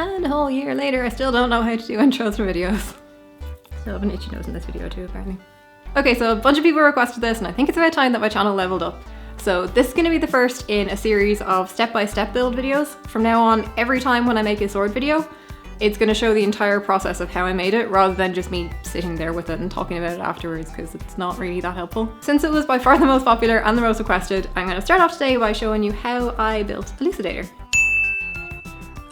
And a whole year later, I still don't know how to do intros for videos. Still have an itchy nose in this video too, apparently. Okay, so a bunch of people requested this, and I think it's about time that my channel leveled up. So this is going to be the first in a series of step-by-step build videos. From now on, every time when I make a sword video, it's going to show the entire process of how I made it, rather than just me sitting there with it and talking about it afterwards, because it's not really that helpful. Since it was by far the most popular and the most requested, I'm going to start off today by showing you how I built Elucidator.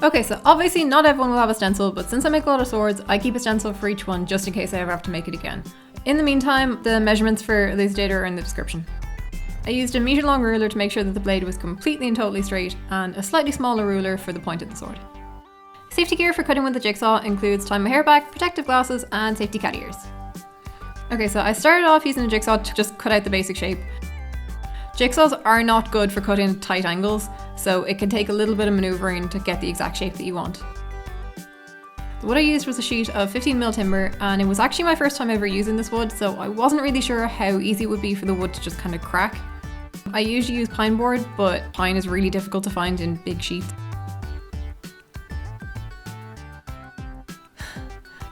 Okay, so obviously not everyone will have a stencil, but since I make a lot of swords, I keep a stencil for each one just in case I ever have to make it again. In the meantime, the measurements for Elucidator are in the description. I used a meter long ruler to make sure that the blade was completely and totally straight, and a slightly smaller ruler for the point of the sword. Safety gear for cutting with the jigsaw includes tying my hair back, protective glasses, and safety cat ears. Okay, so I started off using a jigsaw to just cut out the basic shape. Jigsaws are not good for cutting tight angles, so it can take a little bit of maneuvering to get the exact shape that you want. What I used was a sheet of 15mm timber, and it was actually my first time ever using this wood, so I wasn't really sure how easy it would be for the wood to just kind of crack. I usually use pine board, but pine is really difficult to find in big sheets.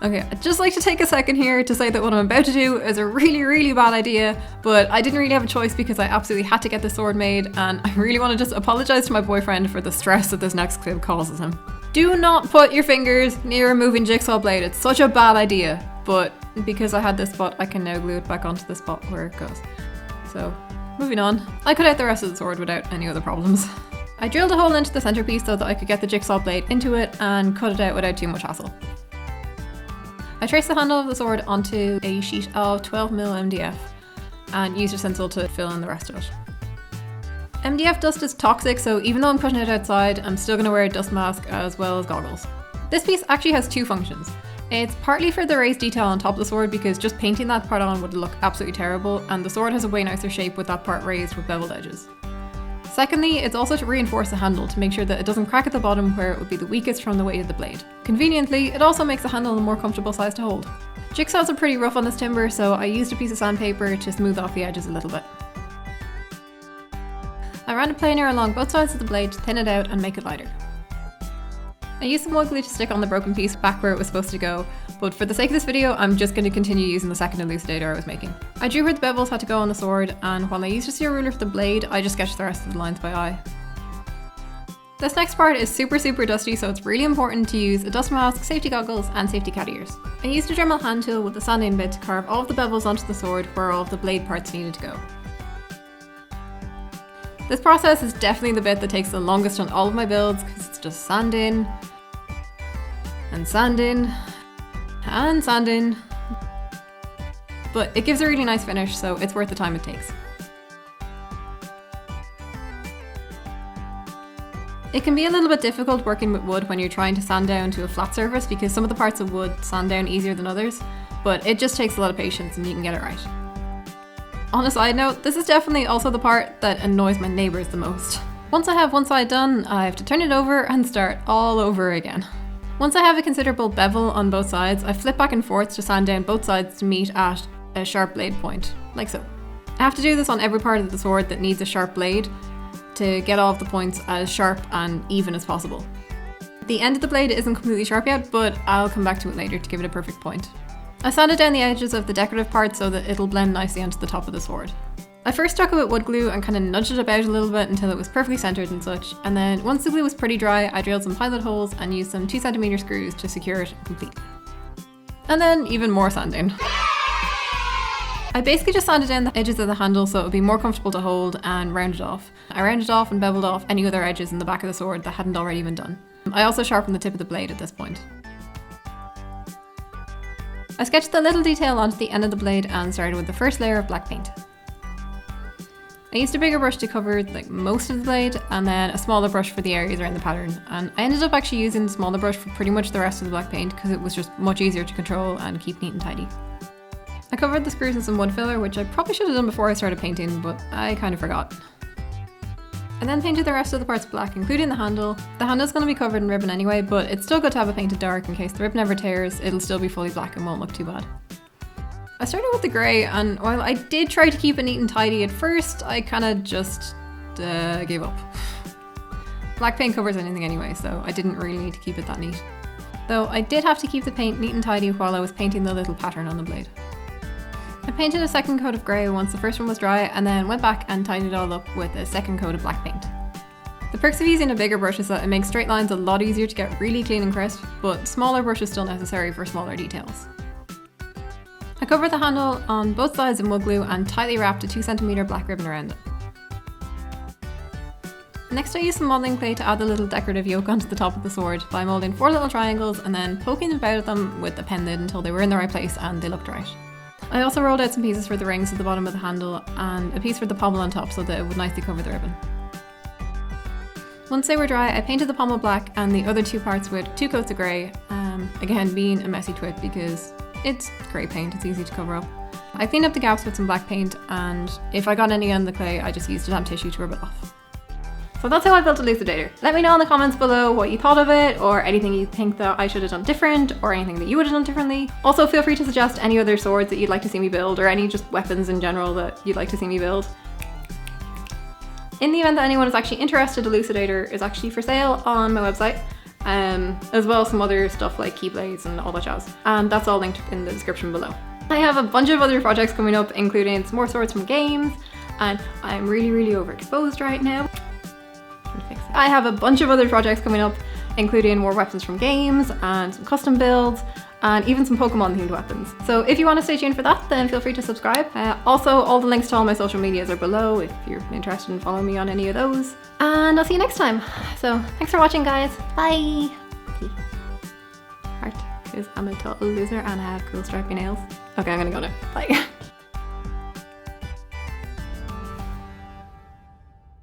Okay, I'd just like to take a second here to say that what I'm about to do is a really bad idea, but I didn't really have a choice because I absolutely had to get the sword made, and I really want to just apologize to my boyfriend for the stress that this next clip causes him. Do not put your fingers near a moving jigsaw blade, it's such a bad idea, but because I had this spot, I can now glue it back onto the spot where it goes. So, moving on. I cut out the rest of the sword without any other problems. I drilled a hole into the centerpiece so that I could get the jigsaw blade into it and cut it out without too much hassle. I traced the handle of the sword onto a sheet of 12mm MDF and used a stencil to fill in the rest of it. MDF dust is toxic, so even though I'm cutting it outside, I'm still going to wear a dust mask as well as goggles. This piece actually has two functions. It's partly for the raised detail on top of the sword because just painting that part on would look absolutely terrible, and the sword has a way nicer shape with that part raised with beveled edges. Secondly, it's also to reinforce the handle to make sure that it doesn't crack at the bottom where it would be the weakest from the weight of the blade. Conveniently, it also makes the handle a more comfortable size to hold. Jigsaws are pretty rough on this timber, so I used a piece of sandpaper to smooth off the edges a little bit. I ran a planer along both sides of the blade to thin it out and make it lighter. I used some wood glue to stick on the broken piece back where it was supposed to go, but for the sake of this video, I'm just going to continue using the second elucidator I was making. I drew where the bevels had to go on the sword, and while I used a steel ruler for the blade, I just sketched the rest of the lines by eye. This next part is super dusty, so it's really important to use a dust mask, safety goggles, and safety cat ears. I used a Dremel hand tool with a sanding bit to carve all of the bevels onto the sword where all of the blade parts needed to go. This process is definitely the bit that takes the longest on all of my builds because it's just sanding and sanding and sanding, but it gives a really nice finish, so it's worth the time it takes. It can be a little bit difficult working with wood when you're trying to sand down to a flat surface because some of the parts of wood sand down easier than others, but it just takes a lot of patience and you can get it right. On a side note, this is definitely also the part that annoys my neighbours the most. Once I have one side done, I have to turn it over and start all over again. Once I have a considerable bevel on both sides, I flip back and forth to sand down both sides to meet at a sharp blade point, like so. I have to do this on every part of the sword that needs a sharp blade to get all of the points as sharp and even as possible. The end of the blade isn't completely sharp yet, but I'll come back to it later to give it a perfect point. I sanded down the edges of the decorative part so that it'll blend nicely onto the top of the sword. I first stuck it with wood glue and kind of nudged it about a little bit until it was perfectly centered and such, and then once the glue was pretty dry, I drilled some pilot holes and used some 2cm screws to secure it completely. And then even more sanding. I basically just sanded down the edges of the handle so it would be more comfortable to hold and rounded off. I rounded off and beveled off any other edges in the back of the sword that hadn't already been done. I also sharpened the tip of the blade at this point. I sketched the little detail onto the end of the blade and started with the first layer of black paint. I used a bigger brush to cover most of the blade and then a smaller brush for the areas around the pattern, and I ended up actually using the smaller brush for pretty much the rest of the black paint because it was just much easier to control and keep neat and tidy. I covered the screws in some wood filler, which I probably should have done before I started painting, but I kind of forgot. I then painted the rest of the parts black, including the handle. The handle's going to be covered in ribbon anyway, but it's still good to have it painted dark in case the ribbon ever tears, it'll still be fully black and won't look too bad. I started with the grey, and while I did try to keep it neat and tidy at first, I kind of just gave up. Black paint covers anything anyway, so I didn't really need to keep it that neat. Though I did have to keep the paint neat and tidy while I was painting the little pattern on the blade. I painted a second coat of grey once the first one was dry, and then went back and tidied it all up with a second coat of black paint. The perks of using a bigger brush is that it makes straight lines a lot easier to get really clean and crisp, but smaller brush is still necessary for smaller details. I covered the handle on both sides in wood glue and tightly wrapped a 2cm black ribbon around it. Next I used some modelling clay to add the little decorative yolk onto the top of the sword by moulding 4 little triangles and then poking about at them with a pen lid until they were in the right place and they looked right. I also rolled out some pieces for the rings at the bottom of the handle and a piece for the pommel on top so that it would nicely cover the ribbon. Once they were dry, I painted the pommel black and the other 2 parts with 2 coats of grey, again being a messy twit because it's grey paint, it's easy to cover up. I cleaned up the gaps with some black paint, and if I got any on the clay I just used a damp tissue to rub it off. So that's how I built Elucidator. Let me know in the comments below what you thought of it, or anything you think that I should have done different, or anything that you would have done differently. Also feel free to suggest any other swords that you'd like to see me build, or any just weapons in general that you'd like to see me build. In the event that anyone is actually interested, Elucidator is actually for sale on my website, as well as some other stuff like keyblades and all that jazz. And that's all linked in the description below. I have a bunch of other projects coming up, including some more swords from games, and I'm really overexposed right now. I have a bunch of other projects coming up, including more weapons from games and some custom builds and even some Pokemon themed weapons. So if you want to stay tuned for that, then feel free to subscribe. Also, all the links to all my social medias are below if you're interested in following me on any of those. And I'll see you next time. So thanks for watching, guys. Bye. Heart, because I'm a total loser and I have cool stripy nails. Okay, I'm gonna go now. Bye.